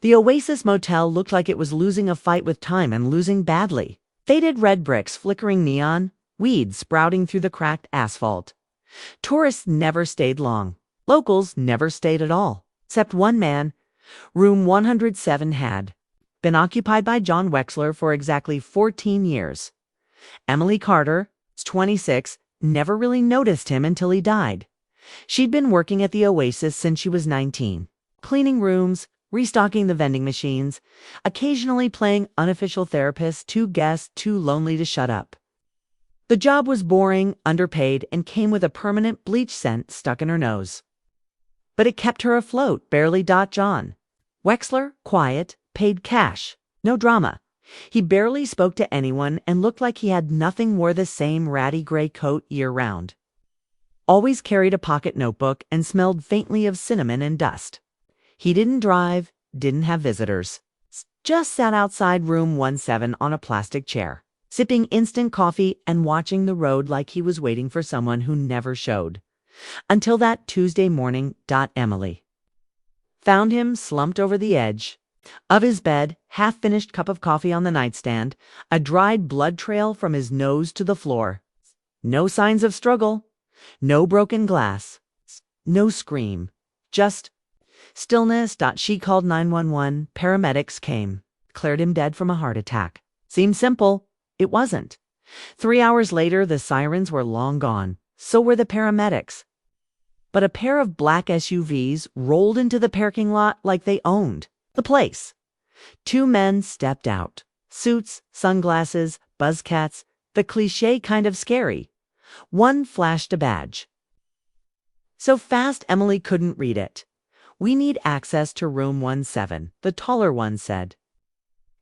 The Oasis Motel looked like it was losing a fight with time and losing badly. Faded red bricks flickering neon, weeds sprouting through the cracked asphalt. Tourists never stayed long. Locals never stayed at all. Except one man. Room 107 had been occupied by John Wexler for exactly 14 years. Emily Carter, 26, never really noticed him until he died. She'd been working at the Oasis since she was 19, cleaning rooms, restocking the vending machines, occasionally playing unofficial therapist to guests too lonely to shut up. The job was boring, underpaid, and came with a permanent bleach scent stuck in her nose. But it kept her afloat, barely. John Wexler, quiet, paid cash, no drama. He barely spoke to anyone and looked like he had nothing, wore the same ratty gray coat year-round. Always carried a pocket notebook and smelled faintly of cinnamon and dust. He didn't drive, didn't have visitors. Just sat outside room 17 on a plastic chair, sipping instant coffee and watching the road like he was waiting for someone who never showed. Until that Tuesday morning. Emily found him slumped over the edge of his bed, half-finished cup of coffee on the nightstand, a dried blood trail from his nose to the floor. No signs of struggle, no broken glass, no scream, just stillness. She called 911. Paramedics came, declared him dead from a heart attack. Seemed simple. It wasn't. 3 hours later, the sirens were long gone. So were the paramedics. But a pair of black SUVs rolled into the parking lot like they owned the place. 2 men stepped out. Suits, sunglasses, buzzcats, the cliché kind of scary. One flashed a badge. So fast Emily couldn't read it. "We need access to room 17, the taller one said.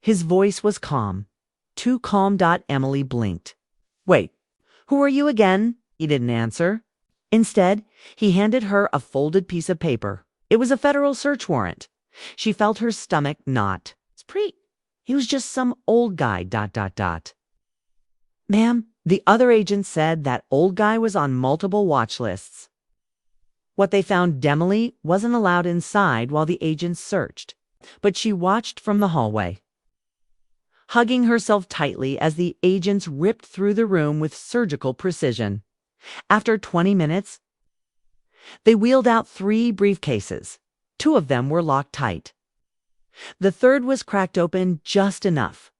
His voice was calm. Too calm. Emily blinked. "Wait, who are you again?" He didn't answer. Instead, he handed her a folded piece of paper. It was a federal search warrant. She felt her stomach knot. He was just some old guy. "Ma'am," the other agent said, that old guy was on multiple watch lists. What they found, Emily wasn't allowed inside while the agents searched, but she watched from the hallway, hugging herself tightly as the agents ripped through the room with surgical precision. After 20 minutes, they wheeled out 3 briefcases. 2 of them were locked tight. The third was cracked open just enough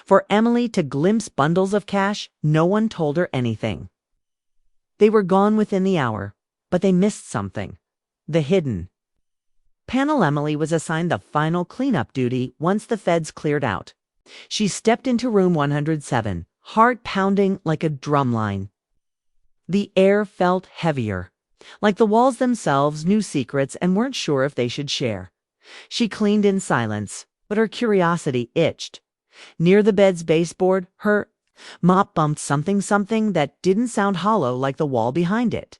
for Emily to glimpse bundles of cash. No one told her anything. They were gone within the hour, but they missed something. The hidden panel. Emily was assigned the final cleanup duty once the feds cleared out. She stepped into room 107, heart pounding like a drumline. The air felt heavier, like the walls themselves knew secrets and weren't sure if they should share. She cleaned in silence, but her curiosity itched. Near the bed's baseboard, her mop bumped something that didn't sound hollow like the wall behind it.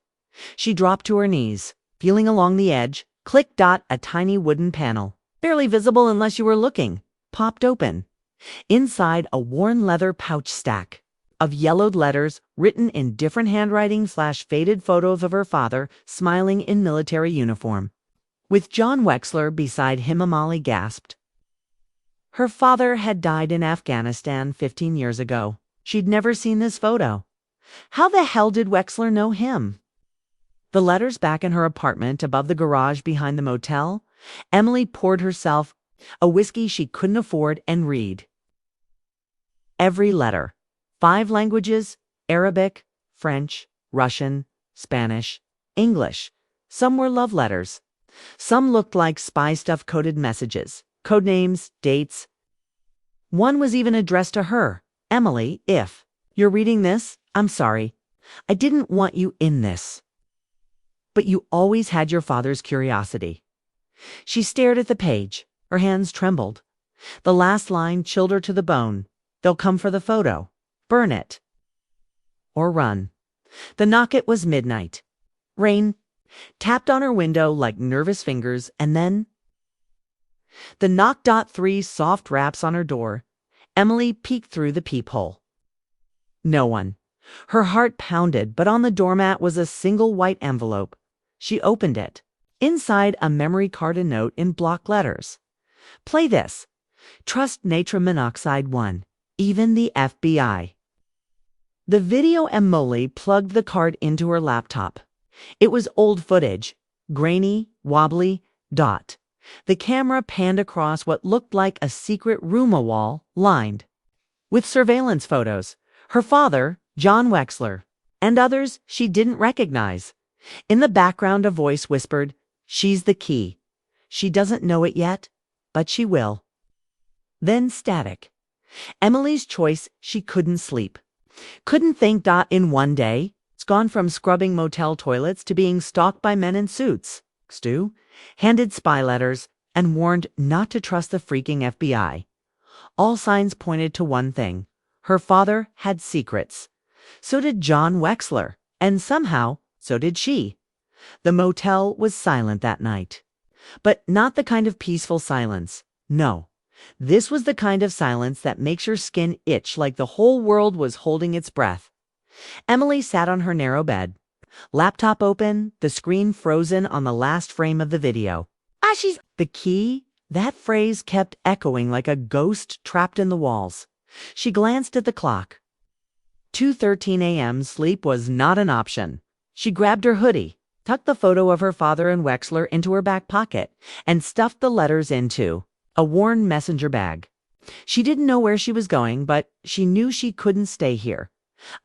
She dropped to her knees, feeling along the edge. Click. A tiny wooden panel, barely visible unless you were looking, popped open. Inside, a worn leather pouch stack of yellowed letters written in different handwriting / faded photos of her father smiling in military uniform. With John Wexler beside him. Emily gasped. Her father had died in Afghanistan 15 years ago. She'd never seen this photo. How the hell did Wexler know him? The letters back in her apartment above the garage behind the motel. Emily poured herself a whiskey she couldn't afford and read. Every letter. 5 languages: Arabic, French, Russian, Spanish, English. Some were love letters. Some looked like spy stuff, coded messages, code names, dates. One was even addressed to her. Emily, if you're reading this, I'm sorry. I didn't want you in this. But you always had your father's curiosity. She stared at the page. Her hands trembled. The last line chilled her to the bone. They'll come for the photo. Burn it. Or run. The knock. It was midnight. Rain tapped on her window like nervous fingers, and then the knock. 3 soft raps on her door. Emily peeked through the peephole. No one. Her heart pounded, but on the doormat was a single white envelope. She opened it. Inside, a memory card and note in block letters. Play this. Trust nitrous monoxide 1. Even the FBI. The video Emily plugged the card into her laptop. It was old footage. Grainy, wobbly, dot. The camera panned across what looked like a secret room wall lined with surveillance photos. Her father, John Wexler, and others she didn't recognize. In the background, a voice whispered, "She's the key. She doesn't know it yet, but she will." Then static. Emily's choice, she couldn't sleep. Couldn't think. In one day, it's gone from scrubbing motel toilets to being stalked by men in suits. Stu handed spy letters and warned not to trust the freaking FBI. All signs pointed to one thing. Her father had secrets. So did John Wexler, and somehow, so did she. The motel was silent that night. But not the kind of peaceful silence. No. This was the kind of silence that makes your skin itch like the whole world was holding its breath. Emily sat on her narrow bed. Laptop open, the screen frozen on the last frame of the video. She's the key. That phrase kept echoing like a ghost trapped in the walls. She glanced at the clock. 2:13 a.m. Sleep was not an option. She grabbed her hoodie, tucked the photo of her father and Wexler into her back pocket, and stuffed the letters into a worn messenger bag. She didn't know where she was going, but she knew she couldn't stay here.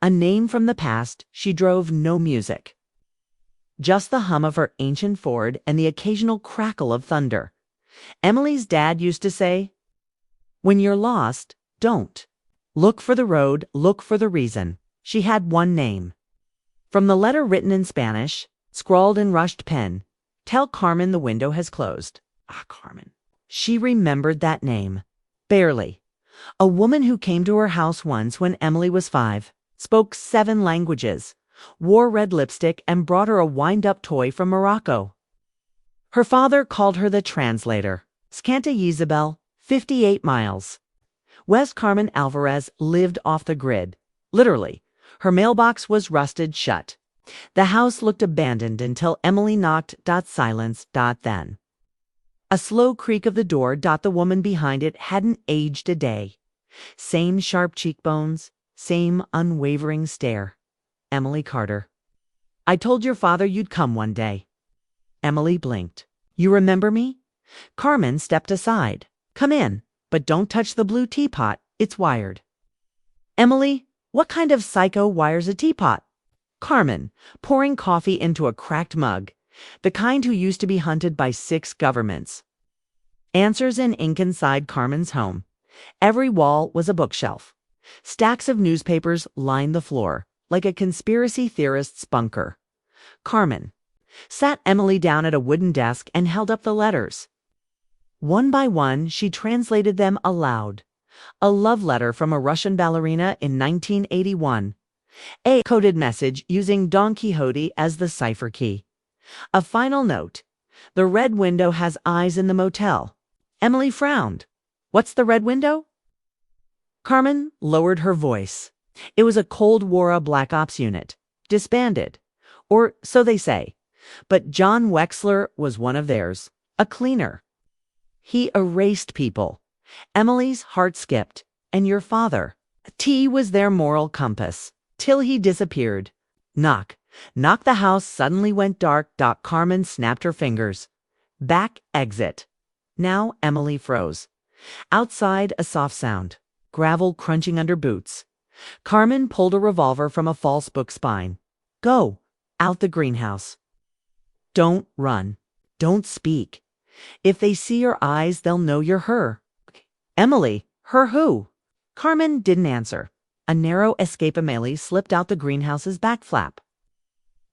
A name from the past. She drove no music. Just the hum of her ancient Ford and the occasional crackle of thunder. Emily's dad used to say, "When you're lost, don't. Look for the road, look for the reason." She had one name. From the letter written in Spanish, scrawled in rushed pen, "Tell Carmen the window has closed." Carmen. She remembered that name. Barely. A woman who came to her house once when Emily was 5, spoke 7 languages, wore red lipstick, and brought her a wind-up toy from Morocco. Her father called her the translator. Santa Isabel, 58 miles. West Carmen Alvarez lived off the grid. Literally. Her mailbox was rusted shut. The house looked abandoned until Emily knocked. Silence. Then. A slow creak of the door. The woman behind it hadn't aged a day. Same sharp cheekbones, same unwavering stare. Emily Carter. "I told your father you'd come one day." Emily blinked. "You remember me?" Carmen stepped aside. "Come in, but don't touch the blue teapot. It's wired." Emily, what kind of psycho wires a teapot? Carmen, pouring coffee into a cracked mug. The kind who used to be hunted by 6 governments. Answers in ink inside Carmen's home. Every wall was a bookshelf. Stacks of newspapers lined the floor, like a conspiracy theorist's bunker. Carmen sat Emily down at a wooden desk and held up the letters. One by one, she translated them aloud. A love letter from a Russian ballerina in 1981. A coded message using Don Quixote as the cipher key. A final note. "The red window has eyes in the motel." Emily frowned. "What's the red window?" Carmen lowered her voice. It was a Cold War Black Ops unit. Disbanded. Or so they say. But John Wexler was one of theirs. A cleaner. He erased people. Emily's heart skipped. And your father. T was their moral compass. Till he disappeared. Knock. Knock. The house suddenly went dark. Carmen snapped her fingers. Back exit. Now Emily froze. Outside, a soft sound. Gravel crunching under boots. Carmen pulled a revolver from a false book spine. "Go. Out the greenhouse. Don't run. Don't speak. If they see your eyes, they'll know you're her." "Emily, her who?" Carmen didn't answer. A narrow escape Emily slipped out the greenhouse's back flap.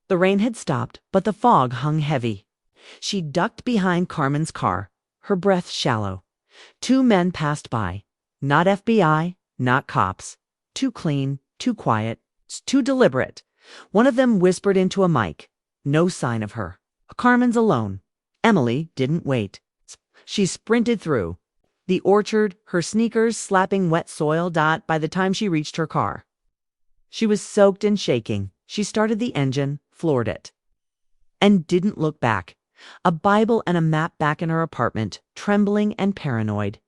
The rain had stopped, but the fog hung heavy. She ducked behind Carmen's car, her breath shallow. 2 men passed by. Not FBI, not cops. Too clean, too quiet, too deliberate. One of them whispered into a mic. No sign of her. Carmen's alone. Emily didn't wait. She sprinted through the orchard, her sneakers slapping wet soil. By the time she reached her car, she was soaked and shaking. She started the engine, floored it, and didn't look back. a Bible and a map back in her apartment, trembling and paranoid.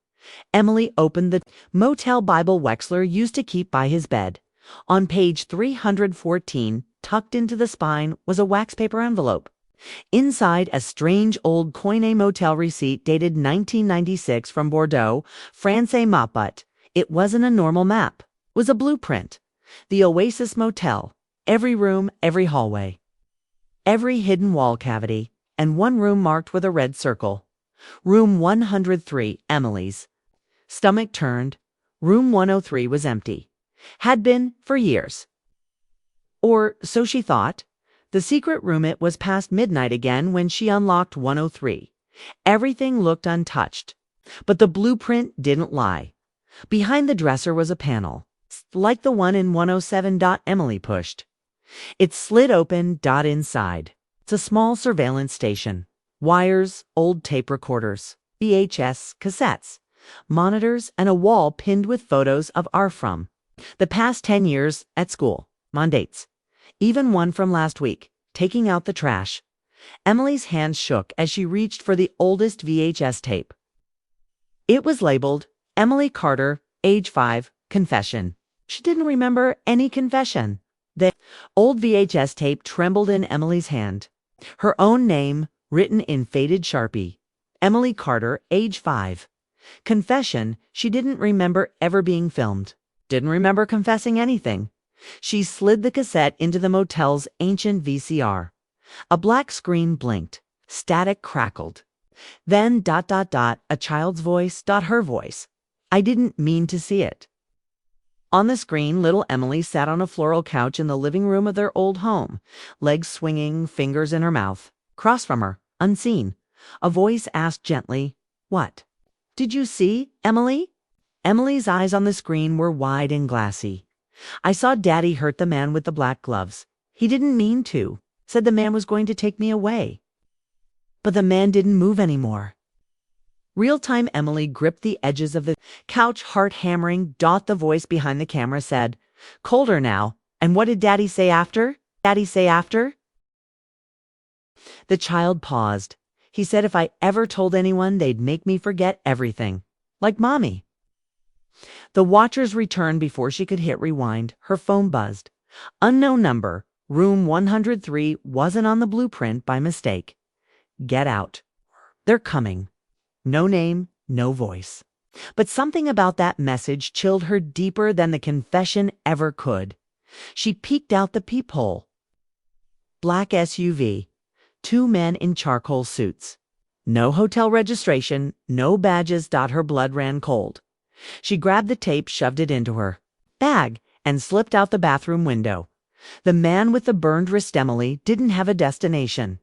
Emily opened the motel Bible Wexler used to keep by his bed. On page 314, tucked into the spine, was a wax paper envelope. Inside, a strange old Coine motel receipt dated 1996 from Bordeaux, France Maput. It wasn't a normal map. It was a blueprint. The Oasis Motel. Every room, every hallway. Every hidden wall cavity, and one room marked with a red circle. Room 103, Emily's. Stomach turned. Room 103 was empty. Had been for years. Or so she thought. The secret room, it was past midnight again when she unlocked 103. Everything looked untouched. But the blueprint didn't lie. Behind the dresser was a panel, like the one in 107. Emily pushed. It slid open. Inside. It's a small surveillance station. Wires, old tape recorders, VHS cassettes, monitors, and a wall pinned with photos of from the past 10 years at school, on dates. Even one from last week, taking out the trash. Emily's hands shook as she reached for the oldest VHS tape. It was labeled Emily Carter, age 5, confession. She didn't remember any confession. The old VHS tape trembled in Emily's hand. Her own name, written in faded Sharpie. Emily Carter, age 5. Confession, she didn't remember ever being filmed. Didn't remember confessing anything. She slid the cassette into the motel's ancient VCR. A black screen blinked. Static crackled. Then ... a child's voice ... her voice. I didn't mean to see it. On the screen, little Emily sat on a floral couch in the living room of their old home, legs swinging, fingers in her mouth. Across from her, unseen, a voice asked gently, "What? Did you see, Emily?" Emily's eyes on the screen were wide and glassy. "I saw Daddy hurt the man with the black gloves. He didn't mean to. Said the man was going to take me away. But the man didn't move anymore." Real-time Emily gripped the edges of the couch, heart hammering. The voice behind the camera said, "Colder now. And what did Daddy say after? Daddy say after?" The child paused. "He said if I ever told anyone, they'd make me forget everything. Like Mommy." The watchers returned before she could hit rewind. Her phone buzzed. Unknown number. Room 103 wasn't on the blueprint by mistake. Get out. They're coming. No name, no voice. But something about that message chilled her deeper than the confession ever could. She peeked out the peephole. Black SUV. 2 men in charcoal suits. No hotel registration, no badges. Her blood ran cold. She grabbed the tape, shoved it into her bag, and slipped out the bathroom window. The man with the burned wrist, Emily, didn't have a destination.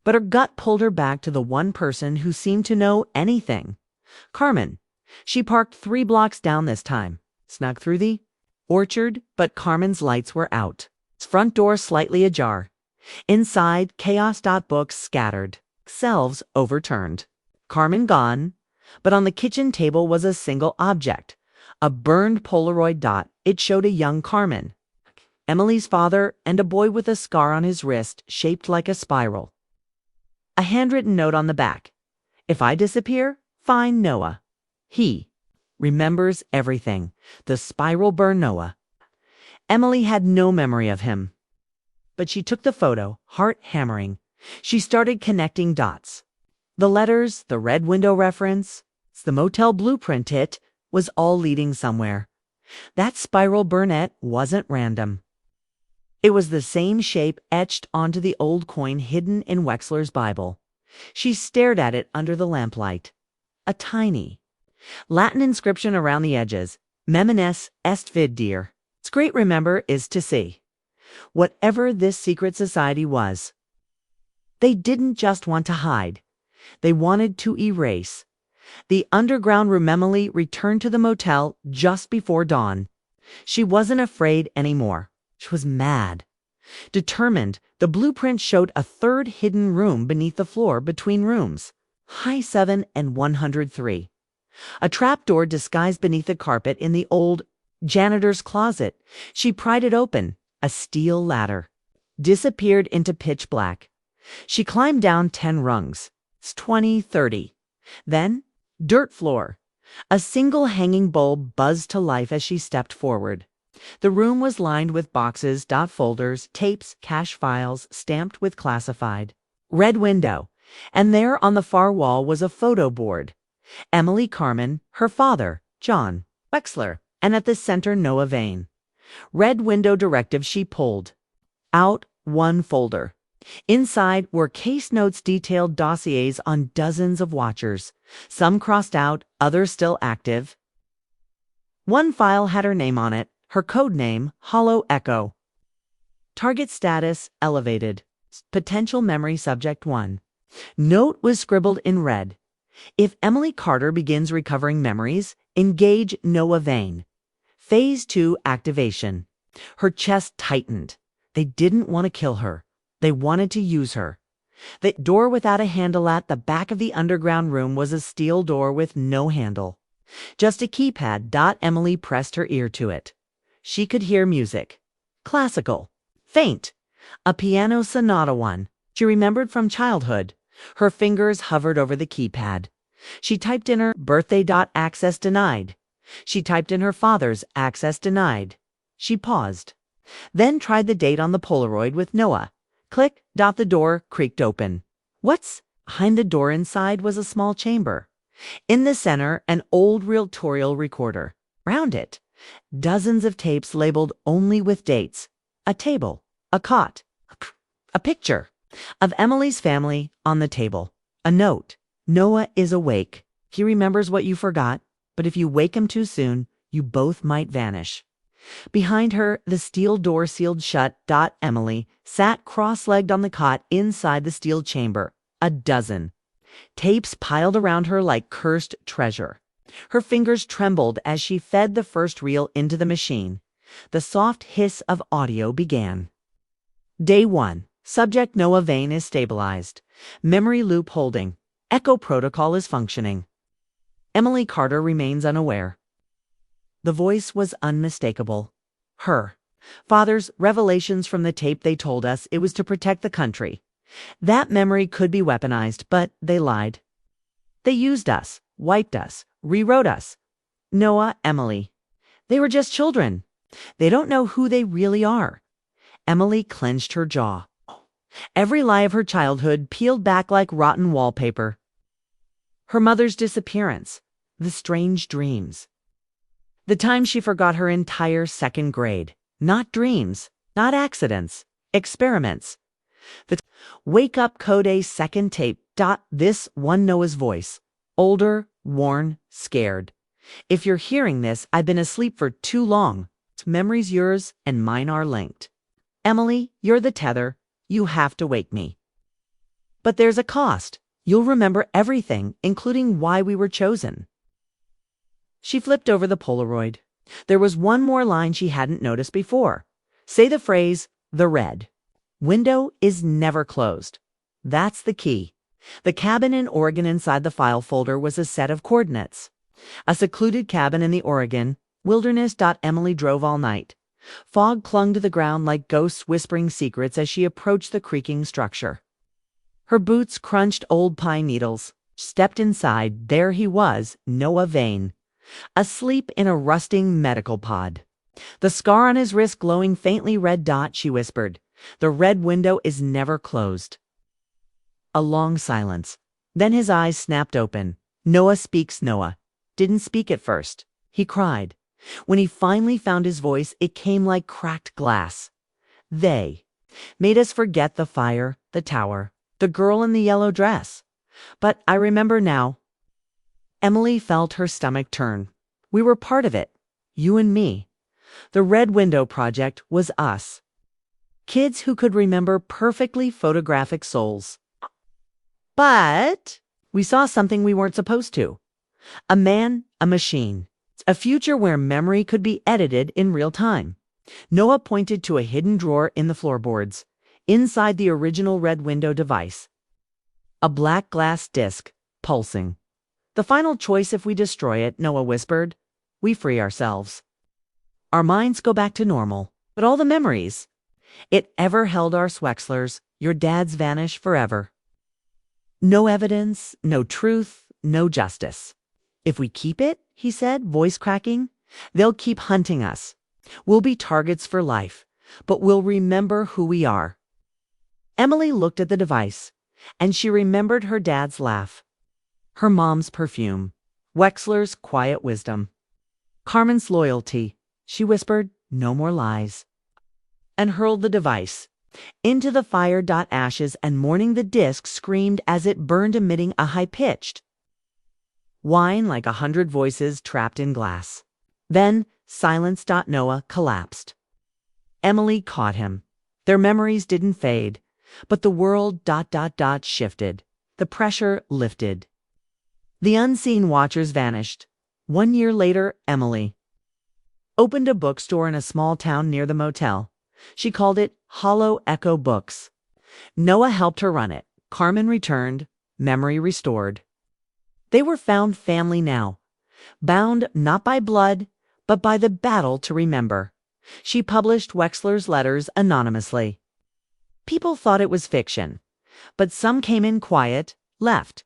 But her gut pulled her back to the one person who seemed to know anything. Carmen. She parked 3 blocks down this time. Snuck through the orchard, but Carmen's lights were out. Front door slightly ajar. Inside, chaos. Books scattered. Shelves overturned. Carmen gone. But on the kitchen table was a single object. A burned Polaroid. It showed a young Carmen, Emily's father, and a boy with a scar on his wrist shaped like a spiral. A handwritten note on the back. "If I disappear, find Noah. He remembers everything. The spiral burn Noah." Emily had no memory of him. But she took the photo, heart hammering. She started connecting dots. The letters, the red window reference, the motel blueprint, it was all leading somewhere. That spiral burnette wasn't random. It was the same shape etched onto the old coin hidden in Wexler's Bible. She stared at it under the lamplight. A tiny Latin inscription around the edges. Meminess est vid dir. It's great, remember, is to see. Whatever this secret society was. They didn't just want to hide. They wanted to erase. The underground room. Emily returned to the motel just before dawn. She wasn't afraid anymore. She was mad. Determined. The blueprint showed a 3rd hidden room beneath the floor between rooms. High 7 and 103. A trapdoor disguised beneath the carpet in the old janitor's closet. She pried it open. A steel ladder. Disappeared into pitch black. She climbed down 10 rungs. It's 20, 30. Then, dirt floor. A single hanging bulb buzzed to life as she stepped forward. The room was lined with boxes, folders, tapes, cache files, stamped with classified. Red window. And there on the far wall was a photo board. Emily Carmen, her father, John Wexler, and at the center Noah Vane. Red window directive she pulled. Out one folder. Inside were case notes, detailed dossiers on dozens of watchers, some crossed out, others still active. One file had her name on it, her code name, Hollow Echo. Target status, elevated. Potential memory subject 1. Note was scribbled in red. If Emily Carter begins recovering memories, engage Noah Vane. Phase 2 activation. Her chest tightened. They didn't want to kill her. They wanted to use her. The door without a handle at the back of the underground room was a steel door with no handle. Just a keypad. Emily pressed her ear to it. She could hear music. Classical. Faint. A piano sonata one she remembered from childhood. Her fingers hovered over the keypad. She typed in her birthday. Access denied. She typed in her father's access denied. She paused. Then tried the date on the Polaroid with Noah. Click. The door creaked open. What's behind the door? Inside was a small chamber. In the center, an old reel-to-reel recorder. Round it, dozens of tapes labeled only with dates. A table, a cot, a picture of Emily's family on the table. A note. Noah is awake. He remembers what you forgot, but if you wake him too soon, you both might vanish. Behind her, the steel door sealed shut. Emily sat cross-legged on the cot inside the steel chamber. A dozen. Tapes piled around her like cursed treasure. Her fingers trembled as she fed the first reel into the machine. The soft hiss of audio began. Day 1. Subject Noah Vane is stabilized. Memory loop holding. Echo protocol is functioning. Emily Carter remains unaware. The voice was unmistakable. Her father's revelations from the tape. They told us it was to protect the country. That memory could be weaponized, but they lied. They used us, wiped us, rewrote us. Noah, Emily. They were just children. They don't know who they really are. Emily clenched her jaw. Every lie of her childhood peeled back like rotten wallpaper. Her mother's disappearance. The strange dreams. The time she forgot her entire second grade. Not dreams, not accidents, experiments. The wake up code. A second tape. This one Noah's voice. Older, worn, scared. If you're hearing this, I've been asleep for too long. Memory's yours and mine are linked. Emily, you're the tether. You have to wake me. But there's a cost. You'll remember everything, including why we were chosen. She flipped over the Polaroid. There was one more line she hadn't noticed before. Say the phrase, the red. Window is never closed. That's the key. The cabin in Oregon inside the file folder was a set of coordinates. A secluded cabin in the Oregon wilderness. Emily drove all night. Fog clung to the ground like ghosts whispering secrets as she approached the creaking structure. Her boots crunched old pine needles. Stepped inside. There he was, Noah Vane. Asleep in a rusting medical pod. The scar on his wrist glowing faintly red. She whispered. The red window is never closed. A long silence. Then his eyes snapped open. Noah speaks. Noah didn't speak at first. He cried. When he finally found his voice, it came like cracked glass. They made us forget the fire, the tower, the girl in the yellow dress. But I remember now. Emily felt her stomach turn. We were part of it. You and me. The Red Window Project was us. Kids who could remember perfectly photographic souls. But we saw something we weren't supposed to. A man, a machine. A future where memory could be edited in real time. Noah pointed to a hidden drawer in the floorboards, inside the original Red Window device. A black glass disc, pulsing. The final choice if we destroy it, Noah whispered. We free ourselves. Our minds go back to normal, but all the memories. It ever held our Wexlers, your dads vanish forever. No evidence, no truth, no justice. If we keep it, he said, voice cracking, they'll keep hunting us. We'll be targets for life, but we'll remember who we are. Emily looked at the device, and she remembered her dad's laugh, her mom's perfume, Wexler's quiet wisdom, Carmen's loyalty. She whispered, "No more lies," and hurled the device into the fire. Ashes and Mourning the disc screamed as it burned, emitting a high-pitched whine like 100 voices trapped in glass. Then silence. Noah collapsed. Emily caught him. Their memories didn't fade, but the world shifted. The pressure lifted. The unseen watchers vanished. 1 year later, Emily opened a bookstore in a small town near the motel. She called it Hollow Echo Books. Noah helped her run it. Carmen returned, memory restored. They were found family now, bound not by blood, but by the battle to remember. She published Wexler's letters anonymously. People thought it was fiction, but some came in quiet, left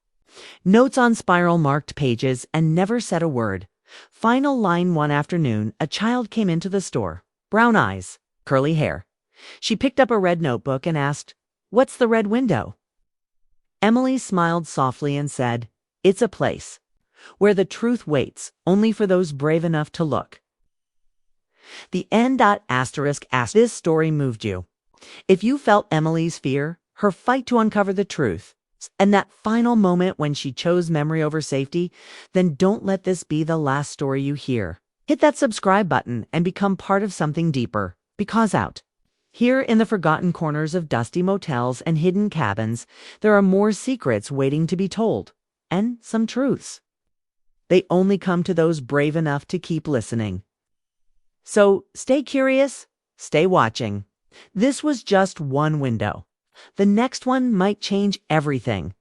notes on spiral-marked pages, and never said a word. Final line: one afternoon, a child came into the store. Brown eyes, curly hair. She picked up a red notebook and asked, "What's the red window?" Emily smiled softly and said, "It's a place where the truth waits only for those brave enough to look." The end. This story moved you. If you felt Emily's fear, her fight to uncover the truth, and that final moment when she chose memory over safety, then don't let this be the last story you hear. Hit that subscribe button and become part of something deeper. Because out here in the forgotten corners of dusty motels and hidden cabins, there are more secrets waiting to be told, and some truths. They only come to those brave enough to keep listening. So stay curious, stay watching. This was just one window. The next one might change everything.